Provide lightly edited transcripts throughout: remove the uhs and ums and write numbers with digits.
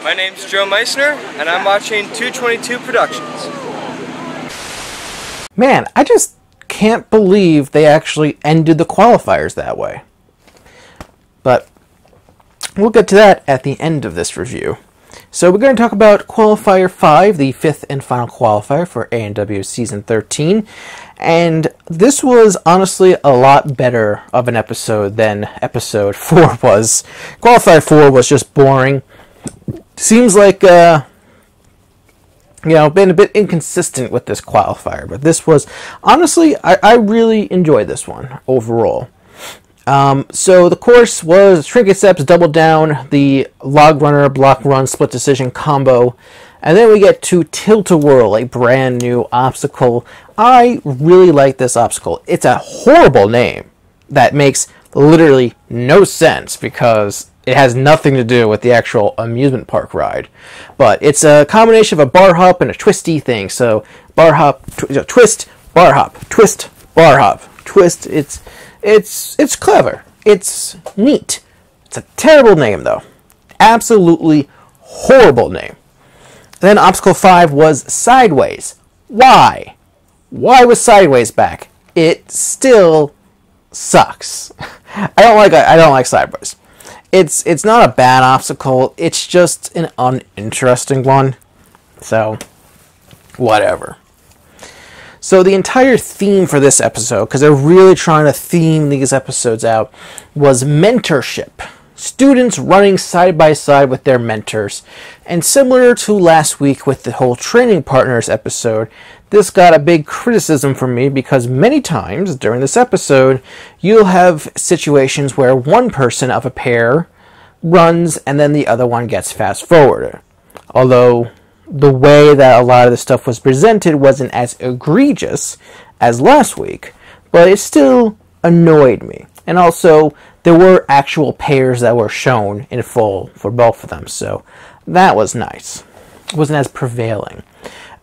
My name's Joe Meissner, and I'm watching 222 Productions. Man, I just can't believe they actually ended the qualifiers that way. But we'll get to that at the end of this review. So we're going to talk about Qualifier 5, the fifth and final qualifier for ANW Season 13. And this was honestly a lot better of an episode than Episode 4 was. Qualifier 4 was just boring. Seems like, been a bit inconsistent with this qualifier. But this was, honestly, I really enjoyed this one overall. So the course was Trinket Steps, Double Down, the Log Runner, Block Run, Split Decision combo. And then we get to Tilt-A-Whirl, a brand new obstacle. I really like this obstacle. It's a horrible name that makes literally no sense because it has nothing to do with the actual amusement park ride. But it's a combination of a bar hop and a twisty thing. So bar hop, twist, bar hop, twist, bar hop, twist. It's clever. It's neat. It's a terrible name, though. Absolutely horrible name. Then Obstacle 5 was Sideways. Why? Why was Sideways back? It still sucks. I don't like Sideways. It's not a bad obstacle. It's just an uninteresting one. So, whatever. So the entire theme for this episode, because they're really trying to theme these episodes out, was mentorship. Students running side by side with their mentors. And similar to last week with the whole training partners episode, this got a big criticism from me because many times during this episode, you'll have situations where one person of a pair runs and then the other one gets fast forwarded. Although the way that a lot of the stuff was presented wasn't as egregious as last week, but it still annoyed me. And also, there were actual pairs that were shown in full for both of them, so that was nice. It wasn't as prevailing.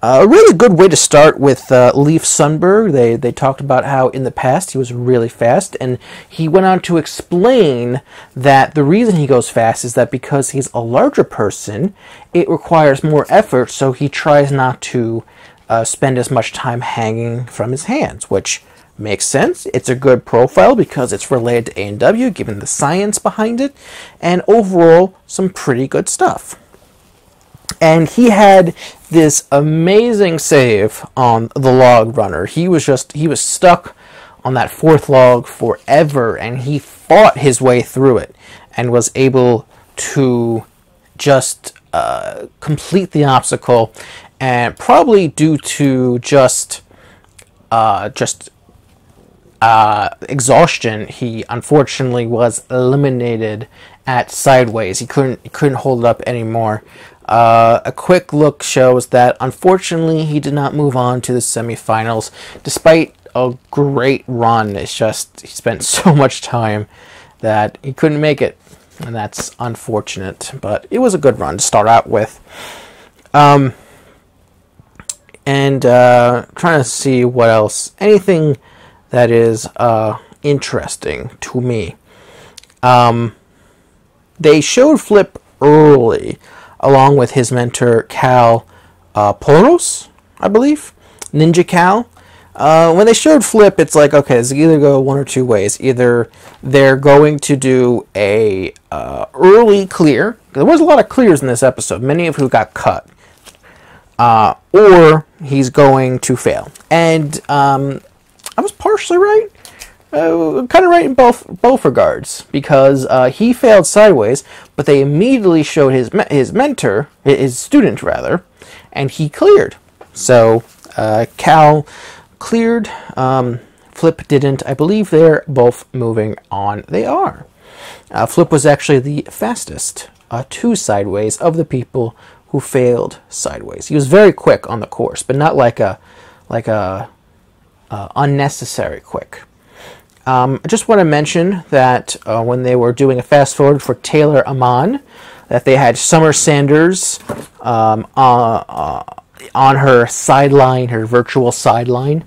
A really good way to start with Leif Sundberg. They talked about how in the past he was really fast, and he went on to explain that the reason he goes fast is that because he's a larger person, it requires more effort, so he tries not to spend as much time hanging from his hands, which makes sense. It's a good profile because it's related to ANW, given the science behind it, and overall, some pretty good stuff. And he had this amazing save on the log runner. He was stuck on that fourth log forever, and he fought his way through it and was able to just complete the obstacle. And probably due to just exhaustion, he unfortunately was eliminated at Sideways. He couldn't hold it up anymore. A quick look shows that unfortunately he did not move on to the semifinals, despite a great run. It's just he spent so much time that he couldn't make it, and that's unfortunate. But it was a good run to start out with. Trying to see what else. Anything that is interesting to me. They showed Flip early, along with his mentor Cal Poros, I believe, Ninja Cal. When they showed Flip, it's like, okay, this either go one or two ways. Either they're going to do a early clear. There was a lot of clears in this episode, many of who got cut. Or he's going to fail. And I was partially right. Kind of right in both regards, because he failed Sideways, but they immediately showed his mentor, his student rather, and he cleared. So Cal cleared, Flip didn't. I believe they're both moving on. They are. Flip was actually the fastest to Sideways of the people who failed Sideways. He was very quick on the course, but not like a unnecessary quick. I just want to mention that when they were doing a fast forward for Taylor Amon, that they had Summer Sanders on her sideline, her virtual sideline,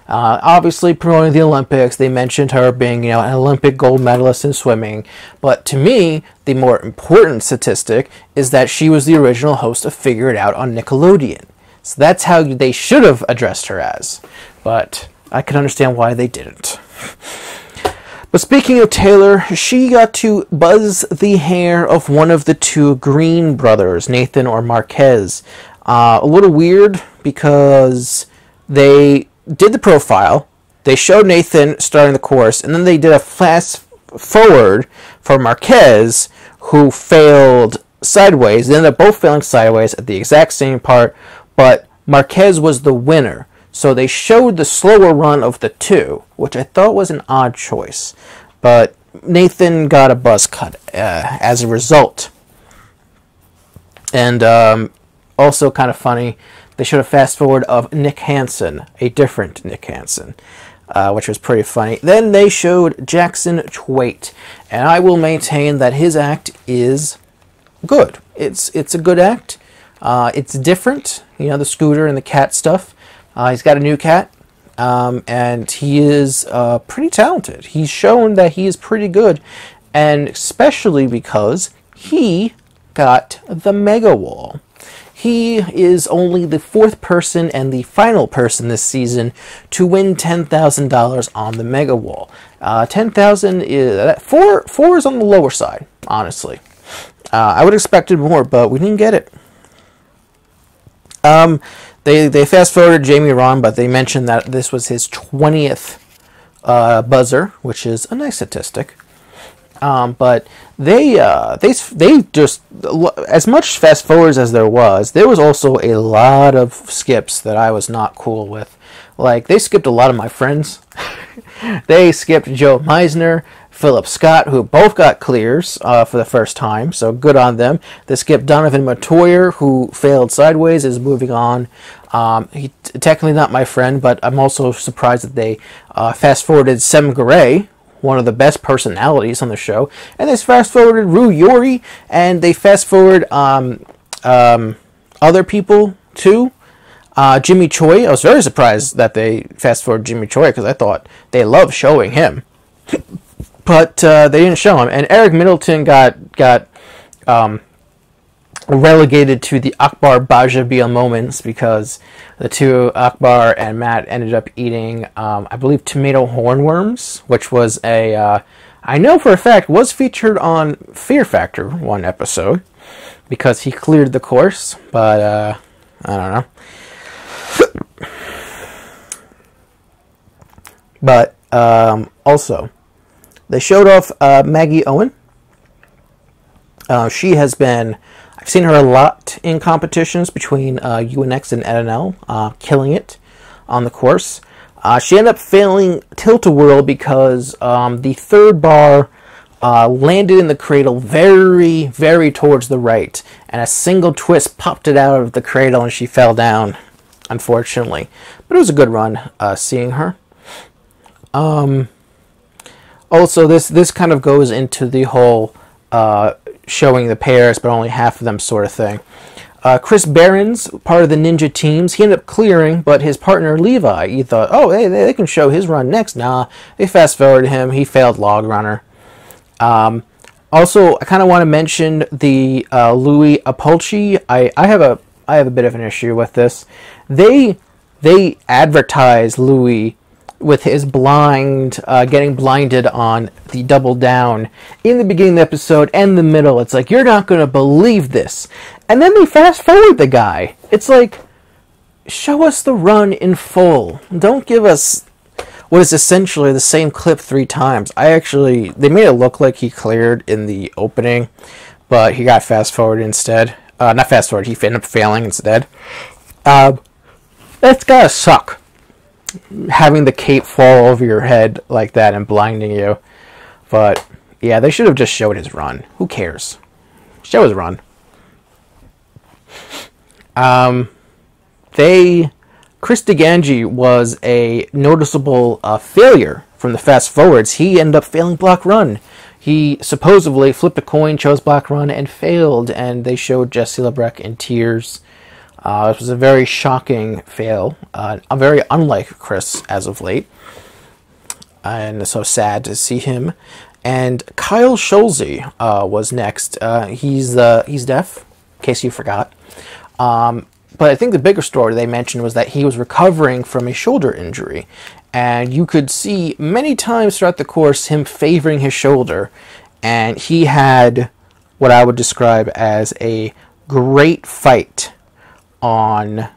Obviously, promoting the Olympics, they mentioned her being, an Olympic gold medalist in swimming. But to me, the more important statistic is that she was the original host of Figure It Out on Nickelodeon. So that's how they should have addressed her as. But I can understand why they didn't. But speaking of Taylor, she got to buzz the hair of one of the two Green brothers, Nathan or Marquez. A little weird because they did the profile, they showed Nathan starting the course, and then they did a fast forward for Marquez, who failed sideways. They ended up both failing sideways at the exact same part, but Marquez was the winner. So they showed the slower run of the two, which I thought was an odd choice. But Nathan got a buzz cut as a result. And also kind of funny, they showed a fast forward of Nick Hansen, a different Nick Hansen, which was pretty funny. Then they showed Jackson Chwait, and I will maintain that his act is good. It's a good act. It's different, the scooter and the cat stuff. He's got a new cat, and he is pretty talented. He's shown that he is pretty good, and especially because he got the Mega Wall. He is only the fourth person and the final person this season to win $10,000 on the Mega Wall. 10,000 is four is on the lower side, honestly. I would have expected more, but we didn't get it. They fast forwarded Jamie Ron, but they mentioned that this was his 20th buzzer, which is a nice statistic. But they just, as much fast forwards as there was also a lot of skips that I was not cool with. Like, they skipped a lot of my friends. They skipped Joe Meisner, Philip Scott, who both got clears for the first time, so good on them. They skipped Donovan Matoyer, who failed sideways, is moving on. He technically not my friend, but I'm also surprised that they fast-forwarded Sem Garay, one of the best personalities on the show, and they fast-forwarded Rue Yori, and they fast-forward other people, too. Jimmy Choi, I was very surprised that they fast-forwarded Jimmy Choi, because I thought they loved showing him. But they didn't show him. And Eric Middleton got relegated to the Akbar Bajabil moments because the two, Akbar and Matt, ended up eating, I believe, tomato hornworms, which was I know for a fact, was featured on Fear Factor one episode because he cleared the course, but I don't know. But also, they showed off Maggie Owen. She has been, I've seen her a lot in competitions between UNX and NNL, killing it on the course. She ended up failing Tilt-A-Whirl because the third bar landed in the cradle very, very towards the right, and a single twist popped it out of the cradle and she fell down, unfortunately. But it was a good run seeing her. Also, this kind of goes into the whole showing the pairs, but only half of them sort of thing. Chris Barron's part of the Ninja teams. He ended up clearing, but his partner Levi, he thought, oh, hey, they can show his run next. Nah, they fast-forwarded him. He failed Log Runner. Also, I kind of want to mention the Louis Apolchi. I have a bit of an issue with this. They advertise Louis with his getting blinded on the double down in the beginning of the episode and the middle. It's like, you're not going to believe this. And then they fast forward the guy. It's like, show us the run in full. Don't give us what is essentially the same clip 3 times. They made it look like he cleared in the opening, but he got fast forwarded instead. Not fast forward, he ended up failing instead. That's gotta suck, having the cape fall over your head like that and blinding you. But yeah, they should have just showed his run. Who cares? Show his run. Chris DeGangi was a noticeable failure from the fast forwards. He ended up failing block run. He supposedly flipped a coin, chose block run, and failed, and they showed Jesse LeBrecq in tears. This was a very shocking fail, very unlike Chris as of late, and so sad to see him. And Kyle Schulze was next. He's deaf, in case you forgot. But I think the bigger story they mentioned was that he was recovering from a shoulder injury. And you could see many times throughout the course him favoring his shoulder. And he had what I would describe as a great fight on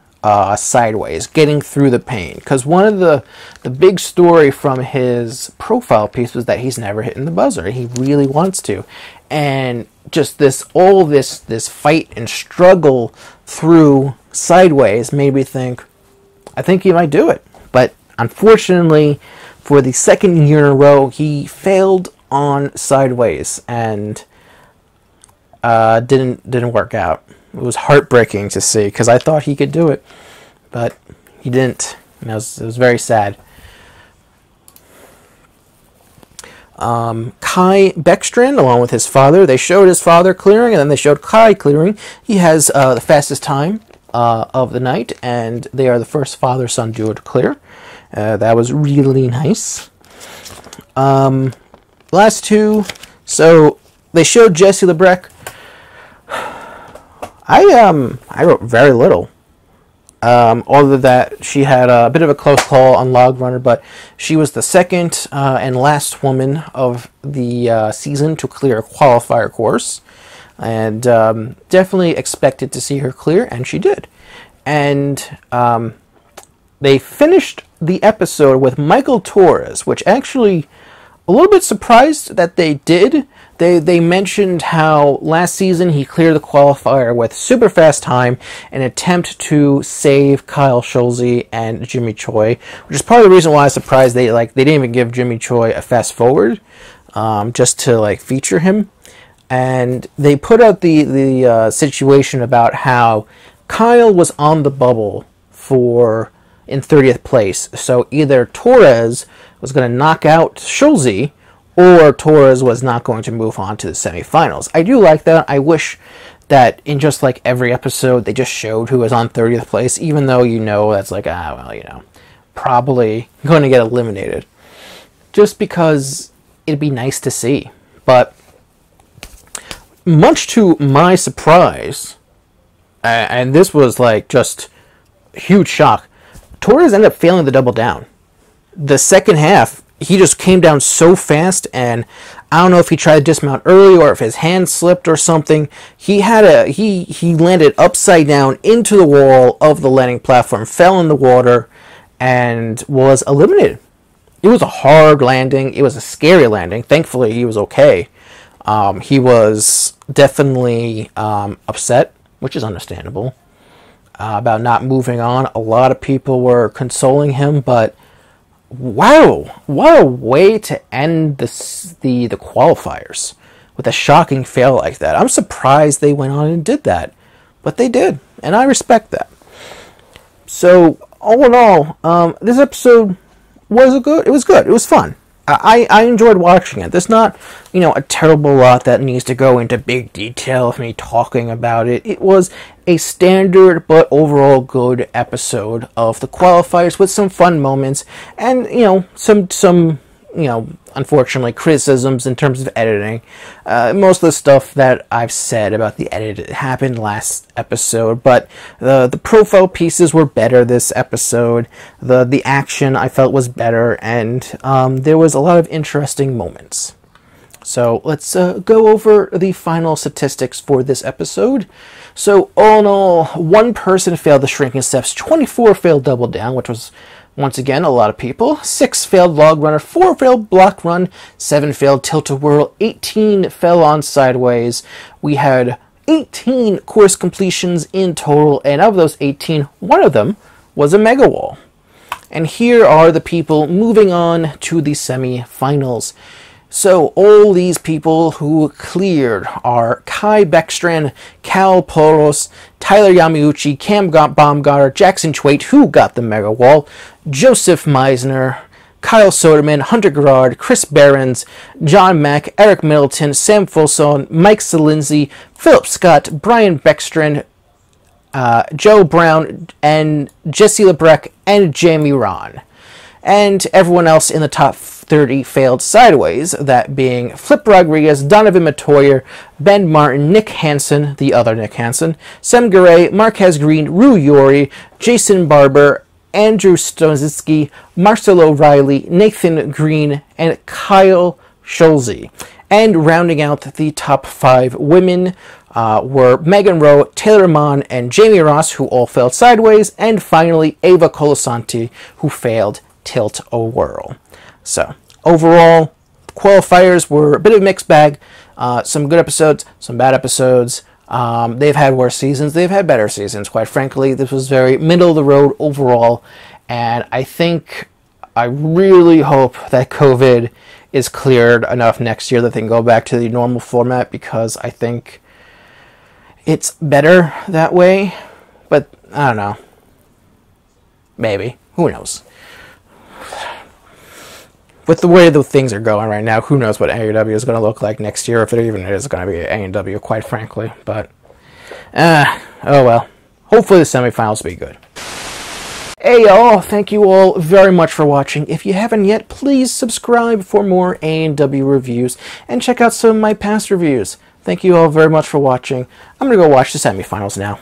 sideways, getting through the pain. Because one of the big story from his profile piece was that he's never hitting the buzzer. He really wants to. And just this fight and struggle through sideways made me think, I think he might do it. But unfortunately, for the second year in a row, he failed on sideways and didn't work out. It was heartbreaking to see because I thought he could do it, but he didn't. And it was very sad. Kai Beckstrand, along with his father, they showed his father clearing, and then they showed Kai clearing. He has the fastest time of the night, and they are the first father-son duo to clear. That was really nice. Last two, so they showed Jessie Lebrecq. I wrote very little. Other that she had a bit of a close call on Log Runner, but she was the second and last woman of the season to clear a qualifier course, and definitely expected to see her clear, and she did. And they finished the episode with Michael Torres, which actually a little bit surprised that they did. They mentioned how last season he cleared the qualifier with super fast time in an attempt to save Kyle Schulze and Jimmy Choi, which is part of the reason why I was surprised they didn't even give Jimmy Choi a fast forward, just to feature him. And they put out the situation about how Kyle was on the bubble in 30th place, so either Torres was going to knock out Schulze, or Torres was not going to move on to the semifinals. I do like that. I wish that in just every episode they just showed who was on 30th place, even though that's probably going to get eliminated. Just because it'd be nice to see. But much to my surprise, and this was just a huge shock, Torres ended up failing the double down. The second half, he just came down so fast, and I don't know if he tried to dismount early or if his hand slipped or something. He landed upside down into the wall of the landing platform, fell in the water, and was eliminated. It was a hard landing. It was a scary landing. Thankfully, he was okay. He was definitely upset, which is understandable, about not moving on. A lot of people were consoling him, but wow, what a way to end the qualifiers with a shocking fail like that. I'm surprised they went on and did that, but they did, and I respect that. So all in all, this episode was good. It was good. It was fun. I enjoyed watching it. There's not, a terrible lot that needs to go into big detail of me talking about it. It was a standard but overall good episode of the qualifiers with some fun moments and, some unfortunately criticisms in terms of editing. Most of the stuff that I've said about the edit happened last episode, but the profile pieces were better this episode. The action I felt was better, and there was a lot of interesting moments. So let's go over the final statistics for this episode. So all in all, 1 person failed the shrinking steps, 24 failed double down, which was once again a lot of people, 6 failed log runner, 4 failed block run, 7 failed tilt-a-whirl, 18 fell on sideways. We had 18 course completions in total, and of those 18, one of them was a mega wall. And here are the people moving on to the semi-finals. So all these people who cleared are Kai Beckstrand, Cal Poros, Tyler Yamauchi, Cam Baumgartner, Jackson Chwait, who got the mega wall, Joseph Meisner, Kyle Soderman, Hunter Gerard, Chris Behrens, John Mack, Eric Middleton, Sam Folson, Mike Salinzi, Philip Scott, Brian Beckstrand, Joe Brown and Jesse LeBrecq and Jamie Ron. And everyone else in the top 30 failed sideways, that being Flip Rodriguez, Donovan Matoyer, Ben Martin, Nick Hansen, the other Nick Hansen, Sem Garay, Marquez Green, Rue Yori, Jason Barber, Andrew Stozinski, Marcelo Riley, Nathan Green, and Kyle Schulze. And rounding out the top 5 women were Megan Rowe, Taylor Mon, and Jamie Ross, who all failed sideways, and finally Ava Colasanti, who failed Tilt-A-Whirl. So, overall, qualifiers were a bit of a mixed bag. Some good episodes, some bad episodes. They've had worse seasons, they've had better seasons, quite frankly. This was very middle of the road overall, and I really hope that COVID is cleared enough next year that they can go back to the normal format, because I think it's better that way. But, I don't know. Maybe. Who knows? With the way the things are going right now, who knows what ANW is going to look like next year, if it even is going to be ANW, quite frankly. But, oh well. Hopefully the semifinals will be good. Hey y'all, thank you all very much for watching. If you haven't yet, please subscribe for more ANW reviews, and check out some of my past reviews. Thank you all very much for watching. I'm going to go watch the semifinals now.